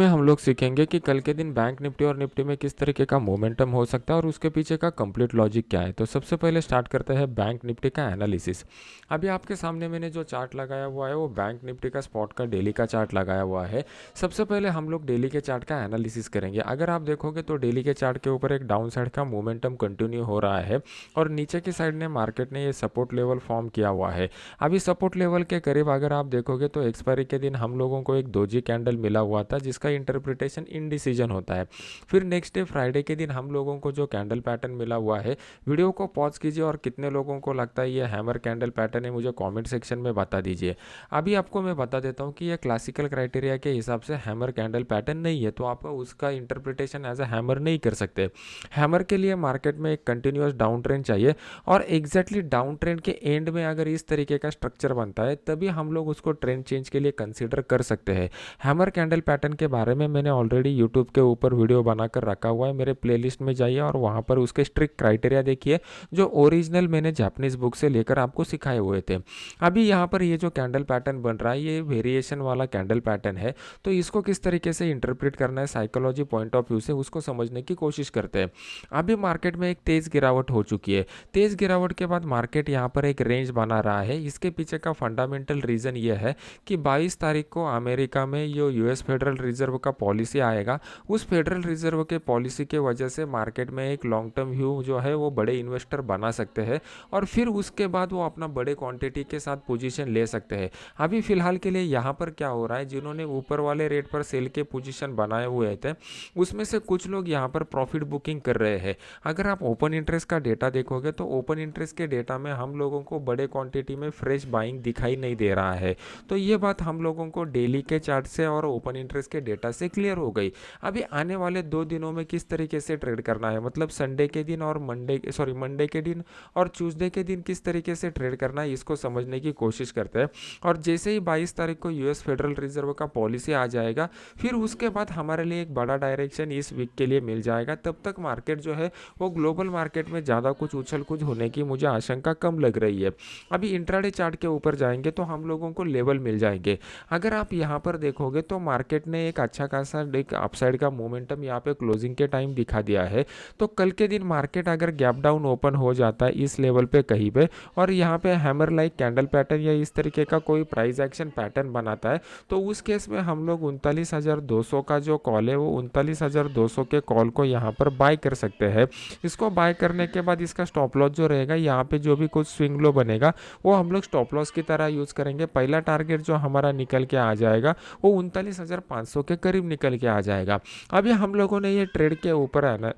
में हम लोग सीखेंगे कि कल के दिन बैंक निफ्टी और निफ्टी में किस तरीके का मोमेंटम हो सकता है और उसके पीछे का कंप्लीट लॉजिक क्या है। तो सबसे पहले स्टार्ट करते हैं बैंक निफ्टी का एनालिसिस। अभी आपके सामने मैंने जो चार्ट लगाया हुआ है वो बैंक निफ्टी का स्पॉट का डेली का चार्ट लगाया हुआ है। सबसे पहले हम लोग डेली के चार्ट का एनालिसिस करेंगे। अगर आप देखोगे तो डेली के चार्ट के ऊपर एक डाउन साइड का मोमेंटम कंटिन्यू हो रहा है और नीचे की साइड ने मार्केट ने ये सपोर्ट लेवल फॉर्म किया हुआ है। अभी सपोर्ट लेवल के करीब अगर आप देखोगे तो एक्सपायरी के दिन हम लोगों को एक दोजी कैंडल मिला हुआ था जिसका इंटरप्रिटेशन इनडिसीजन होता है। फिर नेक्स्ट डे फ्राइडे के दिन हम लोगों को जो कैंडल पैटर्न मिला हुआ है, वीडियो को पॉज कीजिए और कितने लोगों को लगता है ये हैमर कैंडल पैटर्न है मुझे कमेंट सेक्शन में बता दीजिए। अभी आपको मैं बता देता हूँ कि ये क्लासिकल क्राइटेरिया के हिसाब से हैमर कैंडल पैटर्न नहीं है, तो आप उसका इंटरप्रिटेशन एज अ हैमर नहीं कर सकते। हैमर के लिए मार्केट में एक कंटिन्यूस डाउन ट्रेंड चाहिए और एग्जैक्टली डाउन ट्रेंड के एंड में अगर इस तरीके का स्ट्रक्चर बनता है तभी हम लोग उसको ट्रेंड चेंज के लिए कंसीडर कर सकते हैं। हैमर कैंडल पैटर्न के बारे में मैंने ऑलरेडी यूट्यूब के ऊपर वीडियो बनाकर रखा हुआ है, मेरे प्लेलिस्ट में जाइए और वहाँ पर उसके स्ट्रिक्ट क्राइटेरिया देखिए जो ओरिजिनल मैंने जापानीज बुक से लेकर आपको सिखाए हुए थे। अभी यहाँ पर ये जो कैंडल पैटर्न बन रहा है ये वेरिएशन वाला कैंडल पैटर्न है, तो इसको किस तरीके से इंटरप्रेट करना है साइकोलॉजी पॉइंट ऑफ व्यू से उसको समझने की कोशिश करते हैं। अभी मार्केट में एक तेज गिरावट हो चुकी है। तेज गिरावट के बाद मार्केट यहाँ पर एक रेंज बना रहा है। इसके पीछे का फंडामेंटल रीज़न ये है कि 22 तारीख को अमेरिका में जो यूएस फेडरल रिजर्व का पॉलिसी आएगा, उस फेडरल रिजर्व के पॉलिसी के वजह से मार्केट में एक लॉन्ग टर्म व्यू जो है वो बड़े इन्वेस्टर बना सकते हैं और फिर उसके बाद वो अपना बड़े क्वांटिटी के साथ पोजीशन ले सकते हैं। अभी फिलहाल के लिए यहाँ पर क्या हो रहा है, जिन्होंने ऊपर वाले रेट पर सेल के पोजीशन बनाए हुए थे उसमें से कुछ लोग यहाँ पर प्रॉफिट बुकिंग कर रहे हैं। अगर आप ओपन इंटरेस्ट का डेटा देखोगे तो ओपन इंटरेस्ट के डेटा में हम लोगों को बड़े क्वांटिटी में फ्रेश बाइंग दिखाई नहीं दे रहा है। तो ये बात हम लोगों को डेली के चार्ट से और ओपन इंटरेस्ट के डेटा से क्लियर हो गई। अभी आने वाले 2 दिनों में किस तरीके से ट्रेड करना है, मतलब संडे के दिन और मंडे के दिन और ट्यूसडे के दिन किस तरीके से ट्रेड करना है इसको समझने की कोशिश करते हैं। और जैसे ही 22 तारीख को यूएस फेडरल रिजर्व का पॉलिसी आ जाएगा फिर उसके बाद हमारे लिए एक बड़ा डायरेक्शन इस वीक के लिए मिल जाएगा। तब तक मार्केट जो है वो ग्लोबल मार्केट में ज़्यादा कुछ उछल कूद होने की मुझे आशंका कम लग रही है। अभी इंट्राडे चार्ट के ऊपर जाएंगे तो हम लोगों को लेवल मिल जाएंगे। अगर आप यहाँ पर देखोगे तो मार्केट ने एक अच्छा खासा एक अपसाइड का मोमेंटम यहाँ पे क्लोजिंग के टाइम दिखा दिया है। तो कल के दिन मार्केट अगर गैप डाउन ओपन हो जाता है इस लेवल पे कहीं पे और यहाँ पे हैमर लाइक कैंडल पैटर्न या इस तरीके का कोई प्राइस एक्शन पैटर्न बनाता है तो उस केस में हम लोग 39,200 का जो कॉल है वो 39,200 के कॉल को यहाँ पर बाय कर सकते हैं। इसको बाय करने के बाद इसका स्टॉप लॉस जो रहेगा यहाँ पे जो भी कुछ स्विंग लो बनेगा वो हम लोग स्टॉप लॉस की तरह यूज़ करेंगे। पहला टारगेट जो हमारा निकल के आ जाएगा वो 39,500 के करीब निकल के आ जाएगा। अभी हम लोगों ने ये ट्रेड के ऊपर है ना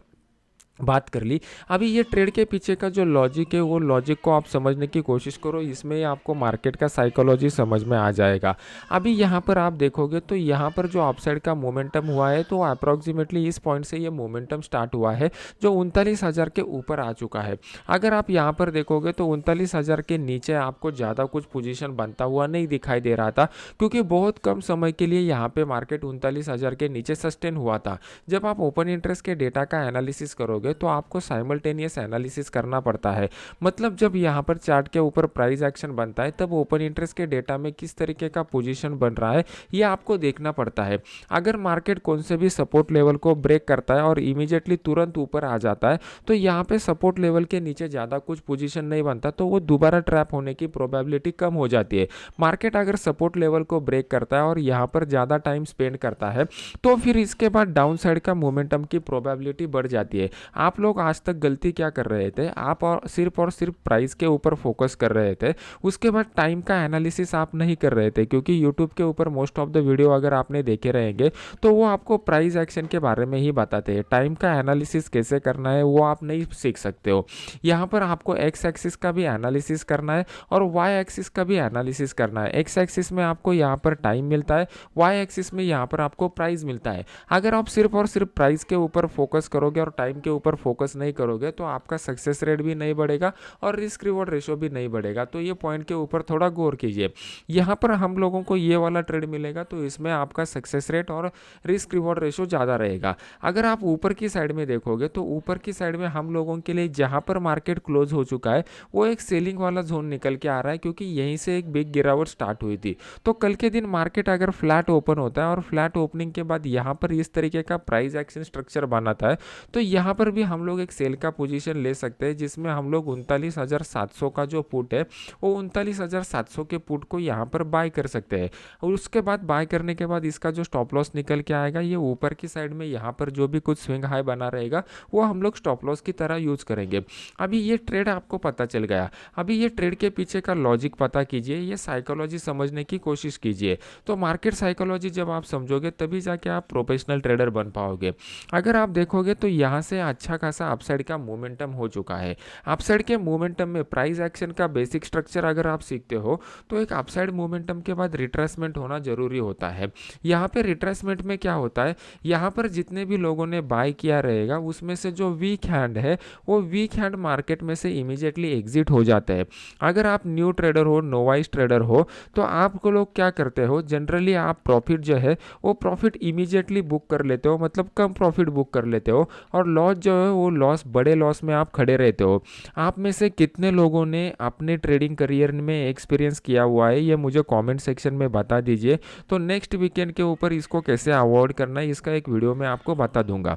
बात कर ली। अभी ये ट्रेड के पीछे का जो लॉजिक है वो लॉजिक को आप समझने की कोशिश करो, इसमें आपको मार्केट का साइकोलॉजी समझ में आ जाएगा। अभी यहाँ पर आप देखोगे तो यहाँ पर जो अपसाइड का मोमेंटम हुआ है तो अप्रॉक्सीमेटली इस पॉइंट से ये मोमेंटम स्टार्ट हुआ है जो 39,000 के ऊपर आ चुका है। अगर आप यहाँ पर देखोगे तो 39,000 के नीचे आपको ज़्यादा कुछ पोजीशन बनता हुआ नहीं दिखाई दे रहा था क्योंकि बहुत कम समय के लिए यहाँ पे मार्केट 39,000 के नीचे सस्टेन हुआ था। जब आप ओपन इंटरेस्ट के डेटा का एनालिसिस करोगे तो आपको साइमल्टेनियस एनालिसिस करना पड़ता है। मतलब जब यहाँ पर चार्ट के ऊपर प्राइस एक्शन बनता है तब ओपन इंटरेस्ट के डेटा में किस तरीके का पोजीशन बन रहा है ये आपको देखना पड़ता है। अगर मार्केट कौन से भी सपोर्ट लेवल को ब्रेक करता है और इमीडिएटली तुरंत ऊपर आ जाता है तो यहाँ पे सपोर्ट लेवल के नीचे ज़्यादा कुछ पोजीशन नहीं बनता तो वो दोबारा ट्रैप होने की प्रोबेबिलिटी कम हो जाती है। मार्केट अगर सपोर्ट लेवल को ब्रेक करता है और यहाँ पर ज़्यादा टाइम स्पेंड करता है तो फिर इसके बाद डाउन साइड का मोमेंटम की प्रोबेबिलिटी बढ़ जाती है। आप लोग आज तक गलती क्या कर रहे थे, आप और सिर्फ प्राइस के ऊपर फोकस कर रहे थे, उसके बाद टाइम का एनालिसिस आप नहीं कर रहे थे क्योंकि यूट्यूब के ऊपर मोस्ट ऑफ द वीडियो अगर आपने देखे रहेंगे तो वो आपको प्राइस एक्शन के बारे में ही बताते हैं। टाइम का एनालिसिस कैसे करना है वो आप नहीं सीख सकते हो। यहाँ पर आपको एक्स एक्सिस का भी एनालिसिस करना है और वाई एक्सिस का भी एनालिसिस करना है। एक्स एक्सिस में आपको यहाँ पर टाइम मिलता है, वाई एक्सिस में यहाँ पर आपको प्राइस मिलता है। अगर आप सिर्फ और सिर्फ प्राइस के ऊपर फोकस करोगे और टाइम के ऊपर फोकस नहीं करोगे तो आपका सक्सेस रेट भी नहीं बढ़ेगा और रिस्क रिवॉर्ड रेशो भी नहीं बढ़ेगा। तो ये पॉइंट के ऊपर थोड़ा गौर कीजिए। यहाँ पर हम लोगों को ये वाला ट्रेड मिलेगा तो इसमें आपका सक्सेस रेट और रिस्क रिवॉर्ड रेशो ज़्यादा रहेगा। अगर आप ऊपर की साइड में देखोगे तो ऊपर की साइड में हम लोगों के लिए जहाँ पर मार्केट क्लोज हो चुका है वो एक सेलिंग वाला जोन निकल के आ रहा है, क्योंकि यहीं से एक बिग गिरावट स्टार्ट हुई थी। तो कल के दिन मार्केट अगर फ्लैट ओपन होता है और फ्लैट ओपनिंग के बाद यहाँ पर इस तरीके का प्राइस एक्शन स्ट्रक्चर बनाता है तो यहाँ पर भी हम लोग एक सेल का पोजीशन ले सकते हैं, जिसमें हम लोग 39,700 का जो पुट है वो 39,700 के पुट को यहाँ पर बाय कर सकते हैं। और उसके बाद बाय करने के बाद इसका जो स्टॉप लॉस निकल के आएगा ये ऊपर की साइड में यहाँ पर जो भी कुछ स्विंग हाई बना रहेगा वो हम लोग स्टॉप लॉस की तरह यूज करेंगे। अभी ये ट्रेड आपको पता चल गया। अभी ये ट्रेड के पीछे का लॉजिक पता कीजिए, ये साइकोलॉजी समझने की कोशिश कीजिए। तो मार्केट साइकोलॉजी जब आप समझोगे तभी जाके आप प्रोफेशनल ट्रेडर बन पाओगे। अगर आप देखोगे तो यहाँ से अच्छा खासा अपसाइड का मोमेंटम हो चुका है। अपसाइड के मोमेंटम में प्राइस एक्शन का बेसिक स्ट्रक्चर अगर आप सीखते हो तो एक अपसाइड मोमेंटम के बाद रिट्रेसमेंट होना जरूरी होता है। यहाँ पे रिट्रेसमेंट में क्या होता है, यहाँ पर जितने भी लोगों ने बाय किया रहेगा उसमें से जो वीक हैंड है वो वीक हैंड मार्केट में से इमीडिएटली एग्जिट हो जाते हैं। अगर आप न्यू ट्रेडर हो, नोवाइस ट्रेडर हो, तो आपको लोग क्या करते हो, जनरली आप प्रॉफिट जो है वो प्रॉफिट इमीडिएटली बुक कर लेते हो, मतलब कम प्रॉफिट बुक कर लेते हो, और लॉस जो है वो लॉस, बड़े लॉस में आप खड़े रहते हो। आप में से कितने लोगों ने अपने ट्रेडिंग करियर में एक्सपीरियंस किया हुआ है ये मुझे कमेंट सेक्शन में बता दीजिए। तो नेक्स्ट वीकेंड के ऊपर इसको कैसे अवॉइड करना है इसका एक वीडियो मैं आपको बता दूंगा।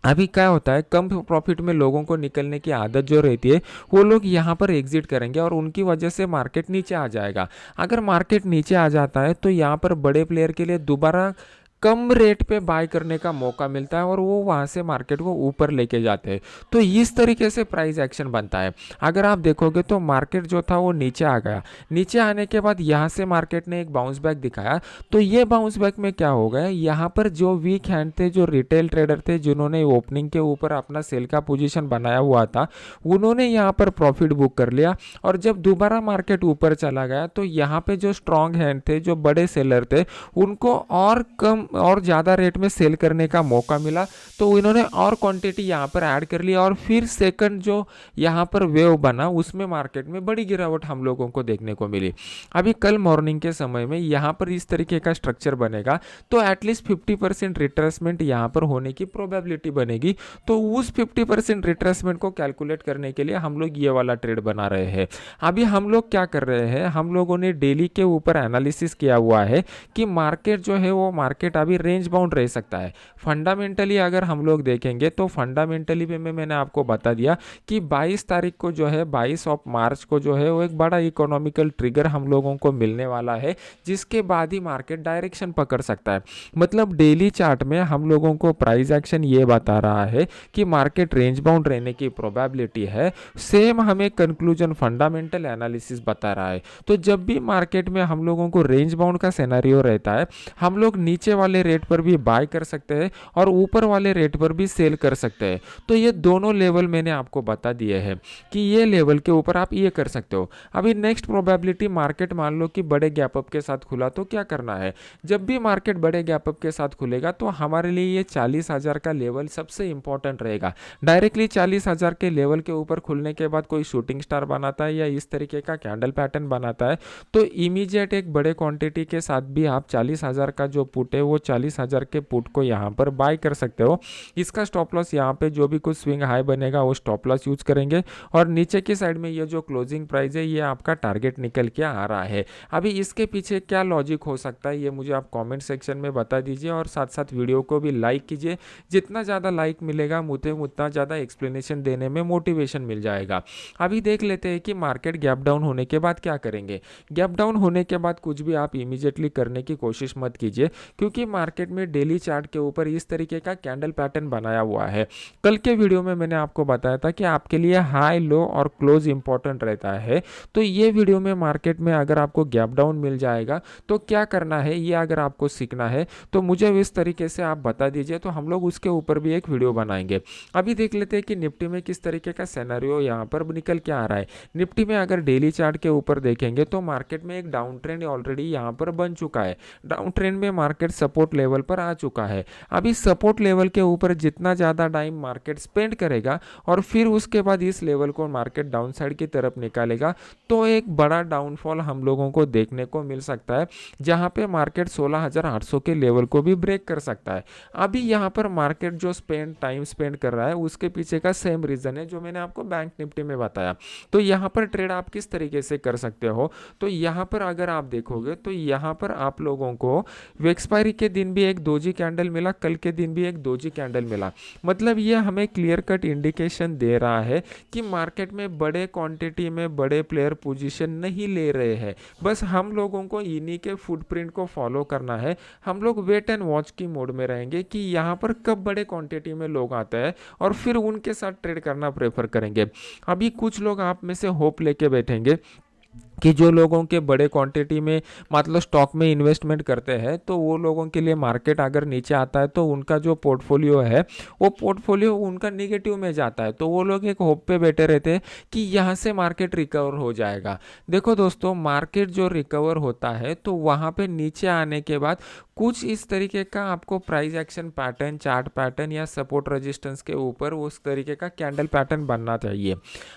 अभी क्या होता है, कम प्रॉफिट में लोगों को निकलने की आदत जो रहती है वो लोग यहाँ पर एग्जिट करेंगे और उनकी वजह से मार्केट नीचे आ जाएगा। अगर मार्केट नीचे आ जाता है तो यहाँ पर बड़े प्लेयर के लिए दोबारा कम रेट पे बाय करने का मौका मिलता है और वो वहाँ से मार्केट को ऊपर लेके जाते हैं। तो इस तरीके से प्राइस एक्शन बनता है। अगर आप देखोगे तो मार्केट जो था वो नीचे आ गया, नीचे आने के बाद यहाँ से मार्केट ने एक बाउंस बैक दिखाया। तो ये बाउंस बैक में क्या हो गया, यहाँ पर जो वीक हैंड थे, जो रिटेल ट्रेडर थे, जिन्होंने ओपनिंग के ऊपर अपना सेल का पोजीशन बनाया हुआ था, उन्होंने यहाँ पर प्रॉफिट बुक कर लिया। और जब दोबारा मार्केट ऊपर चला गया तो यहाँ पे जो स्ट्रॉन्ग हैंड थे, जो बड़े सेलर थे, उनको और कम और ज़्यादा रेट में सेल करने का मौका मिला। तो इन्होंने और क्वांटिटी यहाँ पर ऐड कर लिया और फिर सेकंड जो यहाँ पर वेव बना उसमें मार्केट में बड़ी गिरावट हम लोगों को देखने को मिली। अभी कल मॉर्निंग के समय में यहाँ पर इस तरीके का स्ट्रक्चर बनेगा तो एटलीस्ट 50% रिट्रेसमेंट यहाँ पर होने की प्रोबेबिलिटी बनेगी। तो उस 50% रिट्रेसमेंट को कैलकुलेट करने के लिए हम लोग ये वाला ट्रेड बना रहे हैं। अभी हम लोग क्या कर रहे हैं, हम लोगों ने डेली के ऊपर एनालिसिस किया हुआ है कि मार्केट जो है वो मार्केट अभी रेंज बाउंड रह सकता है। फंडामेंटली अगर हम लोग देखेंगे तो फंडामेंटली में मैंने आपको बता दिया कि 22 तारीख को जो है, 22 ऑफ मार्च को जो है वो एक बड़ा इकोनॉमिकल ट्रिगर हम लोगों को मिलने वाला है, जिसके बाद ही मार्केट डायरेक्शन पकड़ सकता है। मतलब डेली चार्ट में हम लोगों को प्राइस एक्शन ये बता रहा है कि मार्केट रेंज बाउंड रहने की प्रोबेबिलिटी है। सेम हमें कंक्लूजन फंडामेंटल एनालिसिस बता रहा है। तो जब भी मार्केट में हम लोगों को रेंज बाउंड का सिनेरियो रहता है, हम लोग नीचे वाले रेट पर भी बाय कर सकते हैं और ऊपर वाले रेट पर भी सेल कर सकते हैं। तो ये दोनों लेवल मैंने आपको बता दिए हैं कि ये लेवल के ऊपर आप ये कर सकते हो। अभी नेक्स्ट प्रोबेबिलिटी, मार्केट मान लो कि बड़े गैप अप के साथ खुला तो क्या करना है। जब भी मार्केट बड़े गैप अप के साथ खुलेगा तो हमारे लिए ये 40,000 का लेवल सबसे इंपॉर्टेंट रहेगा। डायरेक्टली 40,000 के लेवल के ऊपर खुलने के बाद कोई शूटिंग स्टार बनाता है या इस तरीके का कैंडल पैटर्न बनाता है तो इमीडिएट एक बड़े क्वांटिटी के साथ भी आप 40,000 का जो पुट है वो 40,000 के पुट को यहाँ पर बाय कर सकते हो। इसका स्टॉप लॉस यहाँ पे जो भी कुछ स्विंग हाई बनेगा वो स्टॉप लॉस यूज करेंगे और नीचे की साइड में ये जो क्लोजिंग प्राइस है ये आपका टारगेट निकल के आ रहा है। अभी इसके पीछे क्या लॉजिक हो सकता है ये मुझे आप कमेंट सेक्शन में बता दीजिए और साथ साथ वीडियो को भी लाइक कीजिए। जितना ज़्यादा लाइक मिलेगा मुझे उतना ज़्यादा एक्सप्लेनेशन देने में मोटिवेशन मिल जाएगा। अभी देख लेते हैं कि मार्केट गैप डाउन होने के बाद क्या करेंगे। गैप डाउन होने के बाद कुछ भी आप इमीडिएटली करने की कोशिश मत कीजिए, क्योंकि मार्केट में डेली चार्ट के ऊपर इस तरीके का कैंडल पैटर्न बनाया हुआ है। कल के वीडियो में मैंने आपको बताया था कि आपके लिए हाई, लो और क्लोज इंपॉर्टेंट रहता है। तो ये वीडियो में मार्केट में अगर आपको गैप डाउन मिल जाएगा तो क्या करना है ये अगर आपको सीखना है तो मुझे इस तरीके से आप बता दीजिए, तो हम लोग उसके ऊपर भी एक वीडियो बनाएंगे। अभी देख लेते हैं कि निफ्टी में किस तरीके का सिनेरियो यहाँ पर निकल के आ रहा है। निफ्टी में अगर डेली चार्ट के ऊपर देखेंगे तो मार्केट में एक डाउन ट्रेंड ऑलरेडी यहाँ पर बन चुका है। डाउन ट्रेंड में मार्केट सपोर्ट लेवल पर आ चुका है। अभी सपोर्ट लेवल के ऊपर जितना ज़्यादा टाइम मार्केट स्पेंड करेगा और फिर उसके बाद इस लेवल को मार्केट डाउन साइड की तरफ निकालेगा, तो एक बड़ा डाउनफॉल हम लोगों को देखने को मिल सकता है, जहां पे मार्केट 16,800 के लेवल को भी ब्रेक कर सकता है। अभी यहाँ पर मार्केट जो टाइम स्पेंड कर रहा है उसके पीछे का सेम रीज़न है जो मैंने आपको बैंक निफ्टी में बताया। तो यहाँ पर ट्रेड आप किस तरीके से कर सकते हो, तो यहाँ पर अगर आप देखोगे तो यहाँ पर आप लोगों को एक्सपायरी के दिन भी एक दोजी कैंडल मिला, कल के दिन भी एक दोजी कैंडल मिला। मतलब ये हमें क्लियर कट इंडिकेशन दे रहा है कि मार्केट में बड़े क्वांटिटी में बड़े प्लेयर पोजीशन नहीं ले रहे हैं। बस हम लोगों को इन्हीं के फुटप्रिंट को फॉलो करना है। हम लोग वेट एंड वॉच की मोड में रहेंगे कि यहाँ पर कब बड़े क्वांटिटी में लोग आते हैं और फिर उनके साथ ट्रेड करना प्रेफर करेंगे। अभी कुछ लोग आप में से होप लेके बैठेंगे कि जो लोगों के बड़े क्वांटिटी में मतलब स्टॉक में इन्वेस्टमेंट करते हैं, तो वो लोगों के लिए मार्केट अगर नीचे आता है तो उनका जो पोर्टफोलियो है वो पोर्टफोलियो उनका नेगेटिव में जाता है, तो वो लोग एक होप पे बैठे रहते हैं कि यहाँ से मार्केट रिकवर हो जाएगा। देखो दोस्तों, मार्केट जो रिकवर होता है तो वहाँ पे नीचे आने के बाद कुछ इस तरीके का आपको price action pattern, chart pattern या सपोर्ट रेजिस्टेंस के ऊपर उस तरीके का कैंडल पैटर्न बनना चाहिए।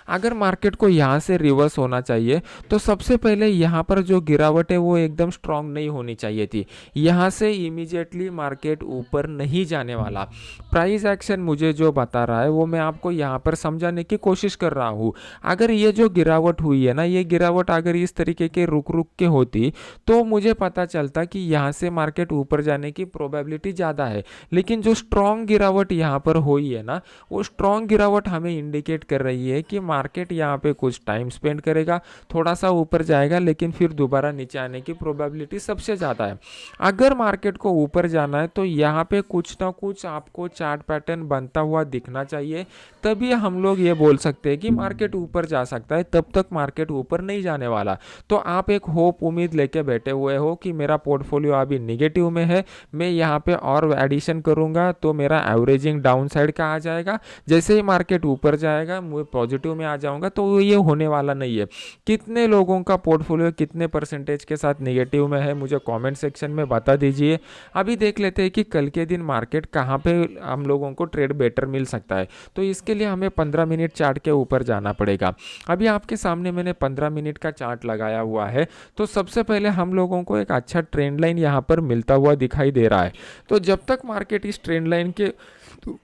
अगर मार्केट को यहाँ से रिवर्स होना चाहिए तो सबसे पहले यहाँ पर जो गिरावट है वो एकदम स्ट्रांग नहीं होनी चाहिए थी। यहाँ से इमीडिएटली मार्केट ऊपर नहीं जाने वाला। प्राइस एक्शन मुझे जो बता रहा है वो मैं आपको यहाँ पर समझाने की कोशिश कर रहा हूँ। अगर ये जो गिरावट हुई है ना, ये गिरावट अगर इस तरीके के रुक रुक के होती तो मुझे पता चलता कि यहाँ से मार्केट ऊपर जाने की प्रोबेबिलिटी ज़्यादा है। लेकिन जो स्ट्रांग गिरावट यहाँ पर हुई है ना, वो स्ट्रांग गिरावट हमें इंडिकेट कर रही है कि मार्केट यहाँ पे कुछ टाइम स्पेंड करेगा, थोड़ा सा ऊपर जाएगा, लेकिन फिर दोबारा नीचे आने की प्रोबेबिलिटी सबसे ज़्यादा है। अगर मार्केट को ऊपर जाना है तो यहाँ पे कुछ ना कुछ आपको चार्ट पैटर्न बनता हुआ दिखना चाहिए, तभी हम लोग ये बोल सकते हैं कि मार्केट ऊपर जा सकता है। तब तक मार्केट ऊपर नहीं जाने वाला। तो आप एक होप उम्मीद लेके बैठे हुए हो कि मेरा पोर्टफोलियो अभी निगेटिव में है, मैं यहाँ पे और एडिशन करूँगा तो मेरा एवरेजिंग डाउन साइड का आ जाएगा, जैसे ही मार्केट ऊपर जाएगा मैं पॉजिटिव में आ जाऊँगा। तो ये होने वाला नहीं है। कितने लोगों का पोर्टफोलियो कितने परसेंटेज के साथ निगेटिव में है मुझे कमेंट सेक्शन में बता दीजिए। अभी देख लेते हैं कि कल के दिन मार्केट कहाँ पे हम लोगों को ट्रेड बेटर मिल सकता है। तो इसके लिए हमें 15 मिनट चार्ट के ऊपर जाना पड़ेगा। अभी आपके सामने मैंने 15 मिनट का चार्ट लगाया हुआ है। तो सबसे पहले हम लोगों को एक अच्छा ट्रेंड लाइन यहाँ पर मिलता हुआ दिखाई दे रहा है। तो जब तक मार्केट इस ट्रेंड लाइन के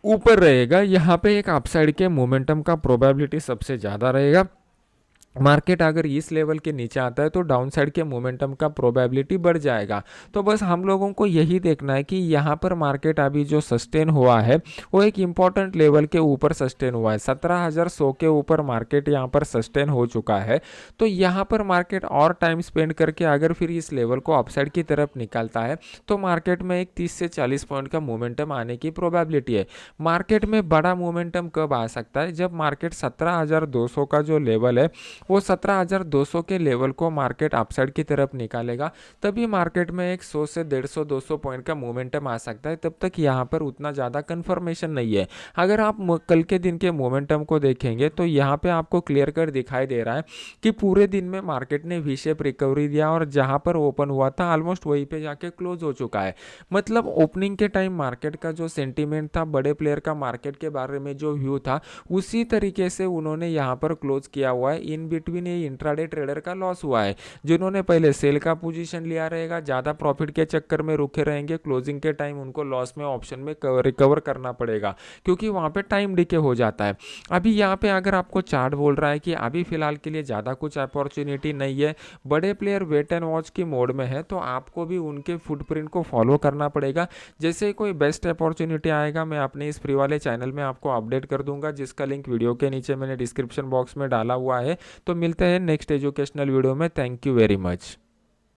ऊपर रहेगा, यहाँ पे एक अपसाइड के मोमेंटम का प्रोबेबिलिटी सबसे ज़्यादा रहेगा। मार्केट अगर इस लेवल के नीचे आता है तो डाउन साइड के मोमेंटम का प्रोबेबिलिटी बढ़ जाएगा। तो बस हम लोगों को यही देखना है कि यहाँ पर मार्केट अभी जो सस्टेन हुआ है वो एक इम्पॉर्टेंट लेवल के ऊपर सस्टेन हुआ है। 17,100 के ऊपर मार्केट यहाँ पर सस्टेन हो चुका है। तो यहाँ पर मार्केट और टाइम स्पेंड करके अगर फिर इस लेवल को अपसाइड की तरफ निकालता है तो मार्केट में एक 30 से 40 पॉइंट का मोमेंटम आने की प्रोबेबिलिटी है। मार्केट में बड़ा मोमेंटम कब आ सकता है, जब मार्केट 17,200 का जो लेवल है वो 17,200 के लेवल को मार्केट अपसाइड की तरफ निकालेगा, तभी मार्केट में एक 100 से 150-200 पॉइंट का मोमेंटम आ सकता है। तब तक यहाँ पर उतना ज़्यादा कंफर्मेशन नहीं है। अगर आप कल के दिन के मोमेंटम को देखेंगे तो यहाँ पे आपको क्लियर कट दिखाई दे रहा है कि पूरे दिन में मार्केट ने वी शेप रिकवरी दिया और जहाँ पर ओपन हुआ था ऑलमोस्ट वहीं पे जाके क्लोज हो चुका है। मतलब ओपनिंग के टाइम मार्केट का जो सेंटीमेंट था, बड़े प्लेयर का मार्केट के बारे में जो व्यू था, उसी तरीके से उन्होंने यहाँ पर क्लोज किया हुआ है। इन बिटवीन ये इंट्राडे ट्रेडर का लॉस हुआ है। जिन्होंने पहले सेल का पोजीशन लिया रहेगा, ज़्यादा प्रॉफिट के चक्कर में रुके रहेंगे, क्लोजिंग के टाइम उनको लॉस में ऑप्शन में रिकवर करना पड़ेगा, क्योंकि वहाँ पे टाइम डिके हो जाता है। अभी यहाँ पे अगर आपको चार्ट बोल रहा है कि अभी फिलहाल के लिए ज़्यादा कुछ अपॉर्चुनिटी नहीं है, बड़े प्लेयर वेट एंड वॉच की मोड में है, तो आपको भी उनके फुटप्रिंट को फॉलो करना पड़ेगा। जैसे ही कोई बेस्ट अपॉर्चुनिटी आएगा मैं अपने इस फ्री वाले चैनल में आपको अपडेट कर दूंगा, जिसका लिंक वीडियो के नीचे मैंने डिस्क्रिप्शन बॉक्स में डाला हुआ है। तो मिलते हैं नेक्स्ट एजुकेशनल वीडियो में। Thank you very much.